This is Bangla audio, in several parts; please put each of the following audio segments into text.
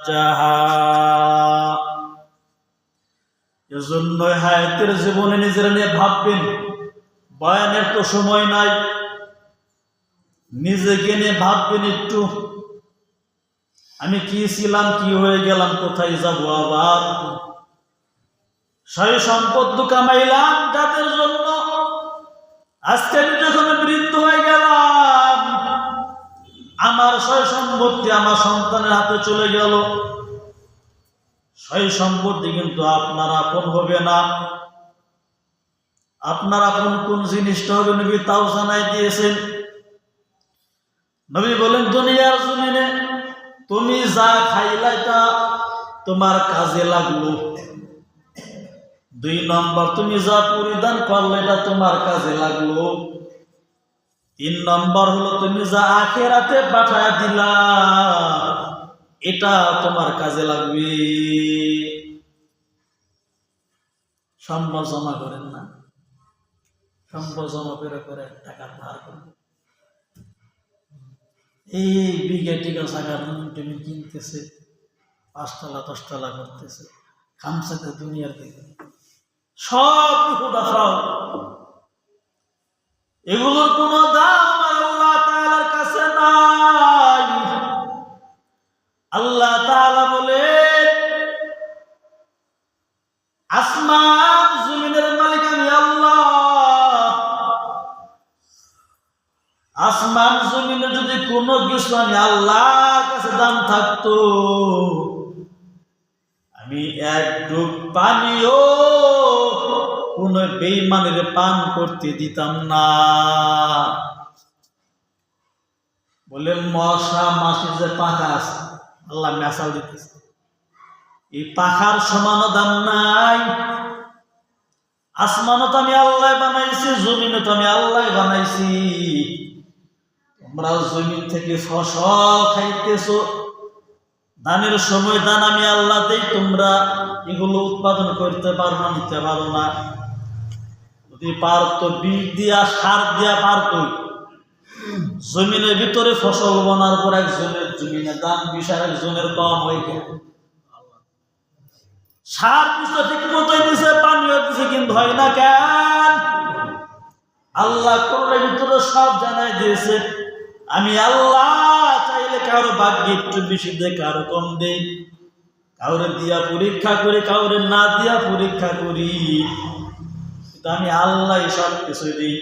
যাচ্চাহা। এজন্য হায়াতের জীবনে নিজেরা নিয়ে ভাববেন। বয়ানের তো সময় নাই, নিজেকে নিয়ে ভাববেন একটু। আমি কি ছিলাম, কি হয়ে গেলাম, কোথায় যাব আবার। সয় সম্পদ কামাইলাম যাদের জন্য, আজকে আমি যখন বৃদ্ধ হয়ে গেলাম, আমার সয় সম্পত্তি আমার সন্তানের হাতে চলে গেল। সয় সম্পত্তি কিন্তু আপনার আপন হবে না। আপনার আপন কোন জিনিসটা হবে নবী তাও জানাই দিয়েছেন। নবী বলেন, দুনিয়ার জমিনে তুমি যা খাইলা তা তোমার কাজে লাগলো। 2 নম্বর, তুমি যা পরিধান করলে এটা তোমার কাজে লাগলো। 3 নম্বর হলো তুমি যা আখিরাতে পাঠায় দিলা, এটা তোমার কাজে লাগবে। সম্পদ জমা করেন না, সম্পদ জমা করে করে টাকা ধার করবে। এই বিঘে টিকা সাগার তুমি কিনতেছে, 5 তলা 10 তলা করতেছে, খামসাতে দুনিয়ার দিকে সব হুদাফাও। এগুলোর কোন দাম আল্লাহ তাআলার কাছে নাই। আল্লাহ তাআলা বলেন, আসমান জমিনের মালিক আমি আল্লাহ। আসমান জমিনে যদি কোনো কিছু আমি আল্লাহর কাছে দাম থাকতো, আমি এক ডুব পানিও কোন বেঈমানের পান করতে দিতাম না। বলে মশা মাছির যে পাখা আছে, আল্লাহ মেশাল দিতেছে, এই পাখার সমান দাম নাই। আসমানও তো আমি আল্লাহ বানাইছি, জমিনও তো আমি আল্লাহ বানাইছি। তোমরা জমিন থেকে ফসল খাইতেছো, ধানের সময় ধান আমি আল্লাহ দেই, তোমরা এগুলো উৎপাদন করতে পারো না, নিতে পারো না। যদি পারতো বীজ দিয়া সার দিয়া পারতো, জমিনের ভিতরে ফসল বোনার পর একজনের জমিনে দাম 20 আর একজনের কম হয়ে গেল। সার দিচ্ছে ঠিক মতোই দিছে, পানিও দিছে, কিন্তু হয় না কেন? আল্লাহ কোরআনের ভিতরে সব জানাই দিয়েছে। আমি আল্লাহ চাইলে কারো ভাগ্যে একটু বেশি দেয়, কারো কম দেই, কাউরে দিয়া পরীক্ষা করি, কাউরে না দিয়া পরীক্ষা করি। কিন্তু আমি আল্লাহ সব কিছু দিই।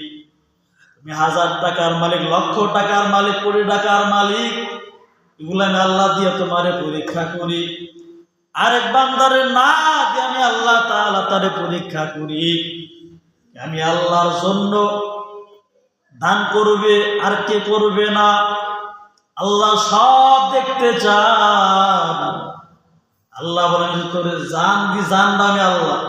তুমি 1000 টাকার মালিক, লক্ষ টাকার মালিক, কোটি টাকার মালিক, এগুলো আমি আল্লাহ দিয়ে তোমারে পরীক্ষা করি। আরেক বান্দারে না দিয়ে আমি আল্লাহ তাআলা তারে পরীক্ষা করি। আমি আল্লাহর জন্য দান করবে আর কে করবে না, আল্লাহ সব দেখতে চান। আল্লাহ বলেন, তোরে জান দি, জানটা আমি আল্লাহ।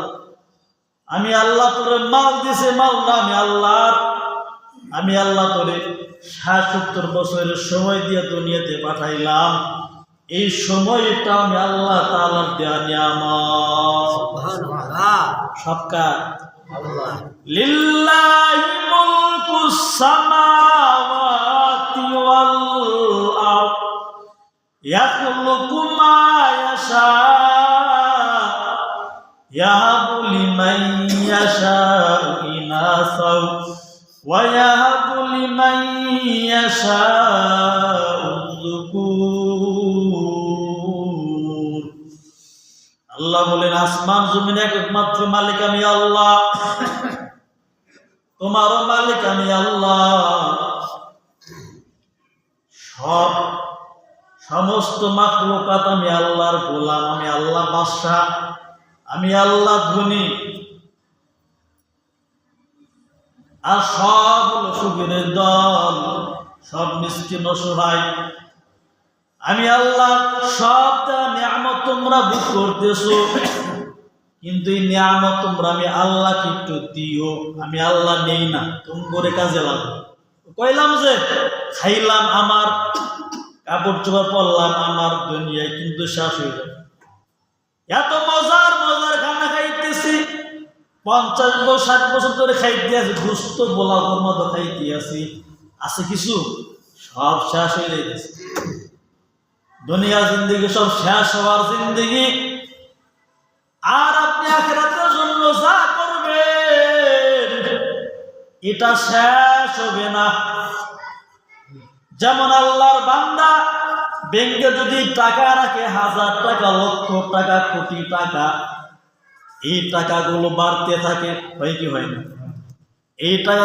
আমি আল্লাহ তোরে মাল দিছে, মালটা আমি আল্লাহর। আমি আল্লাহ তোরে 60-70 বছরের সময় দিয়ে দুনিয়াতে পাঠাইলাম। এই সময়টা আমি আল্লাহ তাআলার দেয়া নিয়ামত। সুবহানাল্লাহ। সব কার? আল্লাহ। লিল্লাহি মুলকুস সামাওয়াতি ওয়াল আরদ ইয়াখলুকু মা ইয়াশা ইয়াহাবু লিমান ইয়াশাউ ইনাসাও ওয়া ইয়াহাবু লিমান ইয়াশাউ যুকুর। আল্লাহ বলেন, আসমান জমিন একমাত্র মালিক আমি আল্লাহ, তোমারও মালিক আমি আল্লাহ। সমস্ত মাখলুকাত আমি আল্লাহর গোলাম, আমি আল্লাহ বাদশা, আমি আল্লাহ ধনী। আর সব হলো ফকিরের দল, সব মিসকিন অসহায়। আমি আল্লাহ সব নিয়ামত তোমরা ভোগ করতেছো, কিন্তু এই নিয়ামত তোমরা আমি আল্লাহকে একটু দিও। আমি আল্লাহ নেই না, তুমি করে কাজে লাগো। কইলাম যে খাইলাম আমার, কাপড় চোপড় পরলাম আমার, দুনিয়ায় কিন্তু শেষ হয়ে যাবে। এত মজার মজার খানা খাইতেছি, 50-60 বছর ধরে খাইতে আছি, গুস্ত গোলাপের মতো খাইতে আছি, আছে কিছু? সব শেষ হয়ে গেছে। দুনিয়া জিন্দেগি সব শেষ হওয়ার জিন্দেগি। আর আপনি আখিরাতের জন্য যা করবেন এটা শেষ হবে না। যেমন আল্লাহর বান্দা ব্যাংকে যদি টাকা রাখে, 1000 টাকা, লক্ষ টাকা, কোটি টাকা, এই টাকাগুলো বাড়তে থাকে, হয় কি হয় না? এই টাকা